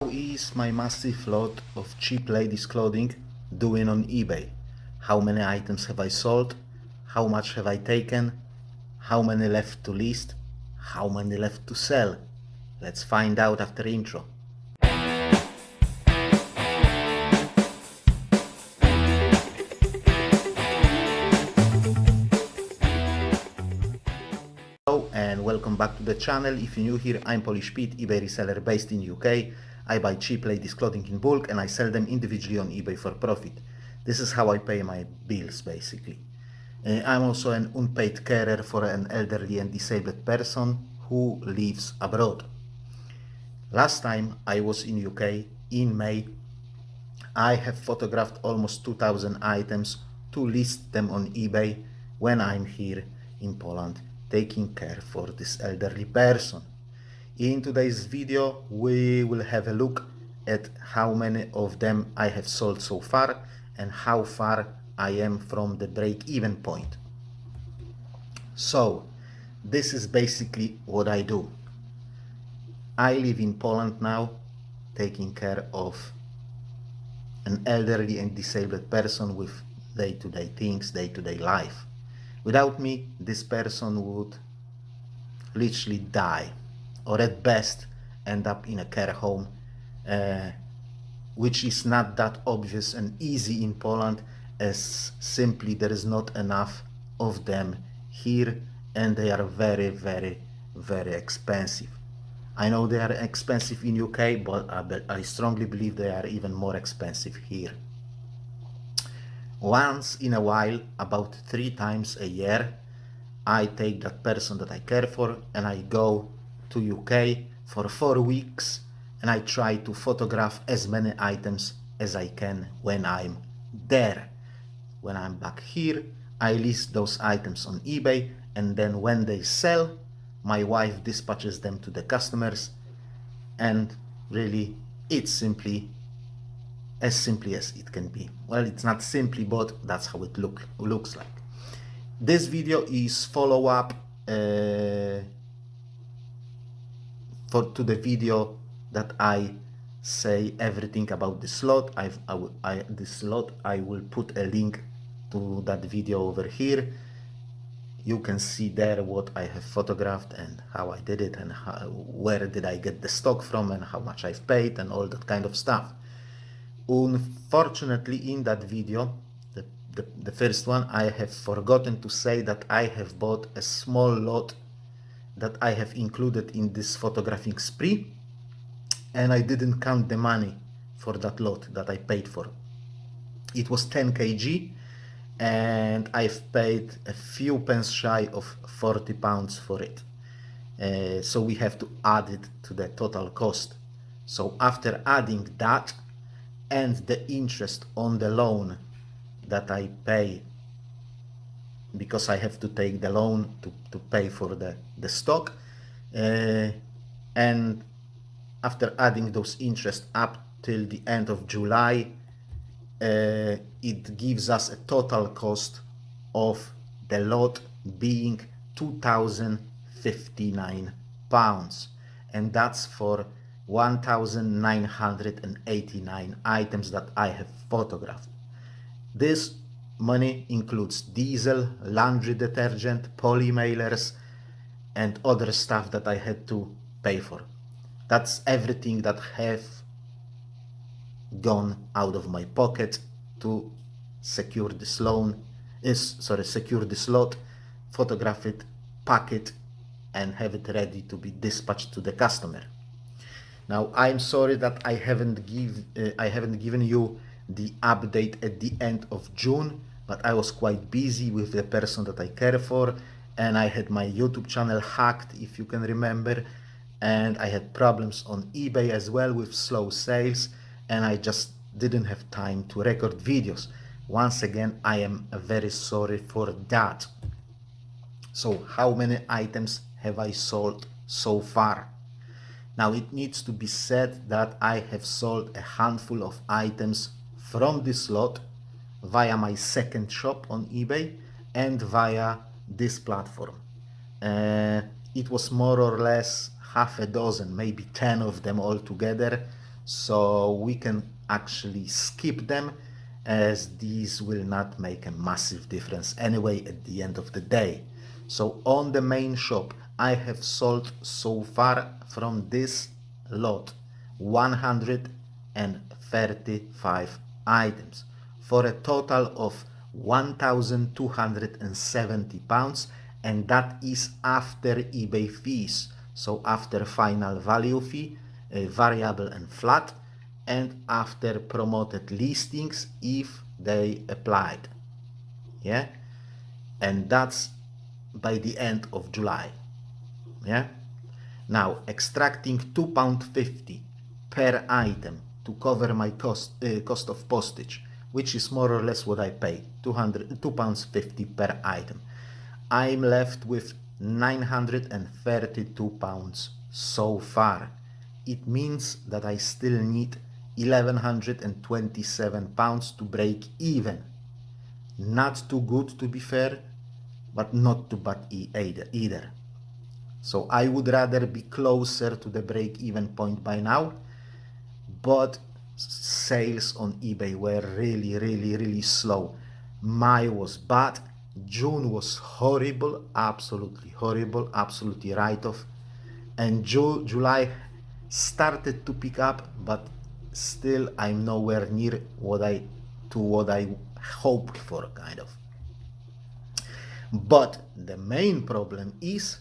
How is my massive lot of cheap ladies clothing doing on eBay? How many items have I sold? How much have I taken? How many left to list? How many left to sell? Let's find out after intro. Hello and welcome back to the channel. If you're new here, I'm Polish Pete, eBay reseller based in UK. I buy cheap ladies clothing in bulk and I sell them individually on eBay for profit. This is how I pay my bills basically. I'm also an unpaid carer for an elderly and disabled person who lives abroad. Last time I was in UK in May, I have photographed almost 2000 items to list them on eBay when I'm here in Poland taking care for this elderly person. In today's video we will have a look at how many of them I have sold so far and how far I am from the break-even point. So this is basically what I do. I live in Poland now, taking care of an elderly and disabled person with day-to-day things, day-to-day life. Without me, this person would literally die, or at best end up in a care home, which is not that obvious and easy in Poland, as simply there is not enough of them here, and they are very, very, very expensive. I know they are expensive in UK, but I strongly believe they are even more expensive here. Once in a while, about 3 times a year, I take that person that I care for and I go to UK for 4 weeks and I try to photograph as many items as I can when I'm there. When I'm back here, I list those items on eBay, and then when they sell, my wife dispatches them to the customers, and really it's simply as it can be. Well, it's not simply, but that's how it looks like. This video is follow-up to the video that I say everything about this lot. This lot, I will put a link to that video over here. You can see there what I have photographed and how I did it and where did I get the stock from and how much I've paid and all that kind of stuff. Unfortunately, in that video, the first one, I have forgotten to say that I have bought a small lot that I have included in this photographing spree, and I didn't count the money for that lot that I paid for. It was 10 kg and I've paid a few pence shy of £40 for it. So we have to add it to the total cost. So after adding that and the interest on the loan that I pay, because I have to take the loan to pay for the stock, and after adding those interest up till the end of July, it gives us a total cost of the lot being £2,059, and that's for 1,989 items that I have photographed. This money includes diesel, laundry detergent, poly mailers, and other stuff that I had to pay for. That's everything that have gone out of my pocket to secure this secure this lot, photograph it, pack it, and have it ready to be dispatched to the customer. Now, I'm sorry that I haven't given you the update at the end of June, but I was quite busy with the person that I care for, and I had my YouTube channel hacked, if you can remember, and I had problems on eBay as well with slow sales, and I just didn't have time to record videos. Once again, I am very sorry for that. So how many items have I sold so far? Now, it needs to be said that I have sold a handful of items from this lot via my second shop on eBay and via this platform. It was more or less half a dozen, maybe 10 of them all together. so we can actually skip them, as these will not make a massive difference anyway at the end of the day. So on the main shop, I have sold so far from this lot 135 items for a total of £1,270, and that is after eBay fees, so after final value fee, variable and flat, and after promoted listings if they applied. Yeah, and that's by the end of July. Yeah, now extracting £2.50 per item to cover my cost of postage, which is more or less what I pay, £2.50 per item. I'm left with £932 so far. It means that I still need £1,127 to break even. Not too good, to be fair, but not too bad either. So I would rather be closer to the break-even point by now, but sales on eBay were really slow. May was bad, June was horrible, absolutely horrible, absolutely write-off, and July started to pick up, but still I'm nowhere near what I hoped for, kind of. But the main problem is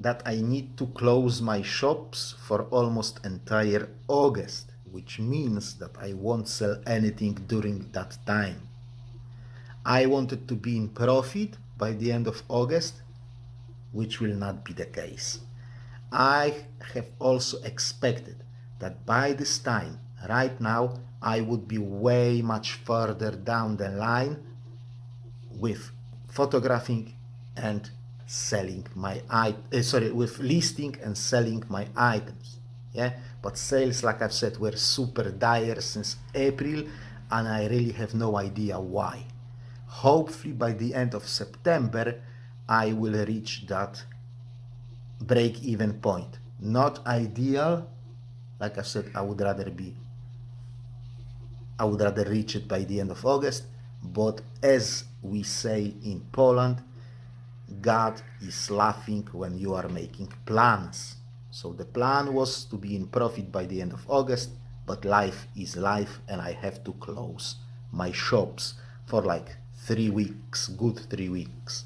that I need to close my shops for almost entire August, which means that I won't sell anything during that time. I wanted to be in profit by the end of August, which will not be the case. I have also expected that by this time, right now, I would be way much further down the line with photographing and selling my with listing and selling my items. Yeah, but sales, like I've said, were super dire since April, and I really have no idea why. Hopefully by the end of September I will reach that break-even point. Not ideal, like I said, I would rather reach it by the end of August, but as we say in Poland, God is laughing when you are making plans. So the plan was to be in profit by the end of August, but life is life, and I have to close my shops for like 3 weeks, good 3 weeks.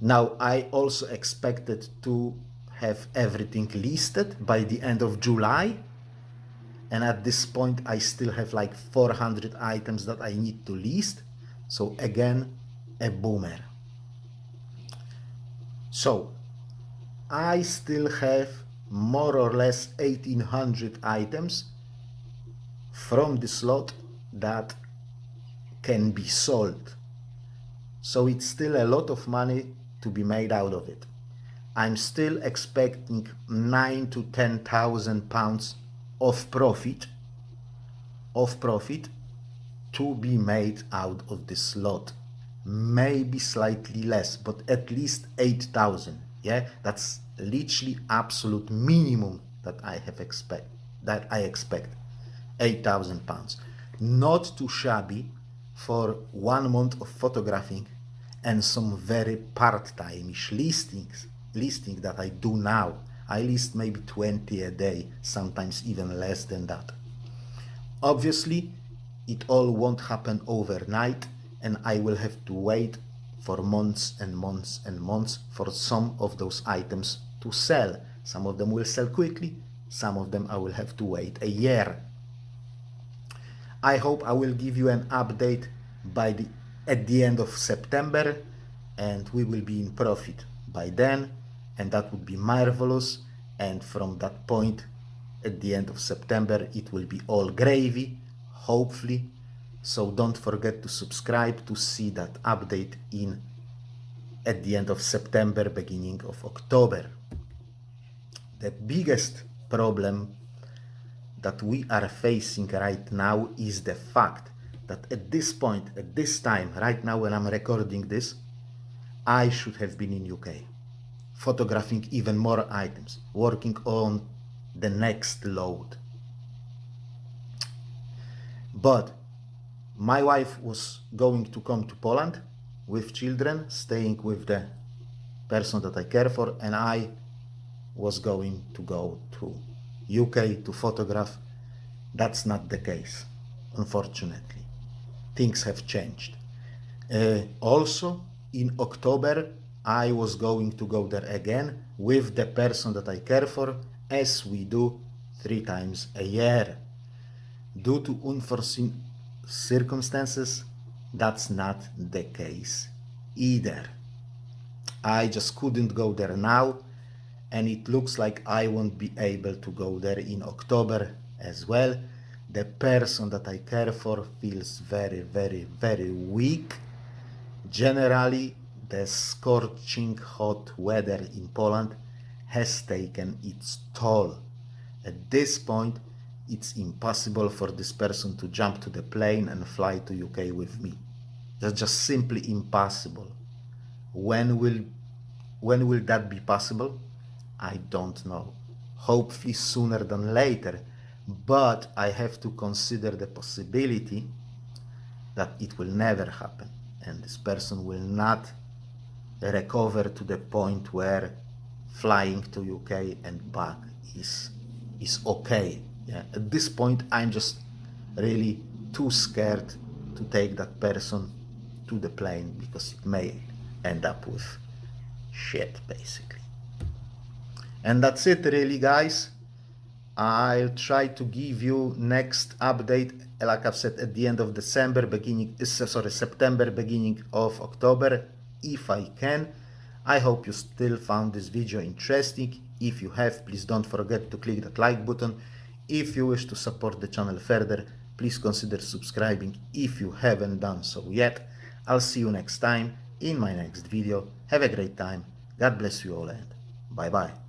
Now, I also expected to have everything listed by the end of July, and at this point I still have like 400 items that I need to list. So again, a boomer. So I still have more or less 1800 items from this lot that can be sold. So it's still a lot of money to be made out of it. I'm still expecting £9,000 to £10,000 of profit to be made out of this lot. Maybe slightly less, but at least 8,000. Yeah, that's literally absolute minimum that I expect. £8,000. Not too shabby for 1 month of photographing and some very part-time-ish listing that I do now. I list maybe 20 a day, sometimes even less than that. Obviously, it all won't happen overnight, and I will have to wait for months and months and months for some of those items to sell. Some of them will sell quickly, some of them I will have to wait a year. I hope I will give you an update at the end of September, and we will be in profit by then, and that would be marvelous. And from that point, at the end of September, it will be all gravy, hopefully. So don't forget to subscribe to see that update at the end of September, beginning of October. The biggest problem that we are facing right now is the fact that at this point, at this time, right now when I'm recording this, I should have been in UK, photographing even more items, working on the next load. But my wife was going to come to Poland with children, staying with the person that I care for, and I was going to go to UK to photograph. That's not the case, unfortunately. Things have changed. Also, in October, I was going to go there again with the person that I care for, as we do 3 times a year. Due to unforeseen circumstances, that's not the case either. I just couldn't go there now, and it looks like I won't be able to go there in October as well. The person that I care for feels very, very, very weak. Generally, the scorching hot weather in Poland has taken its toll. At this point, it's impossible for this person to jump to the plane and fly to UK with me. That's just simply impossible. When will that be possible? I don't know. Hopefully sooner than later, but I have to consider the possibility that it will never happen, and this person will not recover to the point where flying to UK and back is okay. Yeah. At this point, I'm just really too scared to take that person to the plane, because it may end up with shit, basically. And that's it, really, guys. I'll try to give you next update, like I've said, at the end of September, beginning of October, if I can. I hope you still found this video interesting. If you have, please don't forget to click that like button. If you wish to support the channel further, please consider subscribing if you haven't done so yet. I'll see you next time in my next video. Have a great time. God bless you all, and bye bye.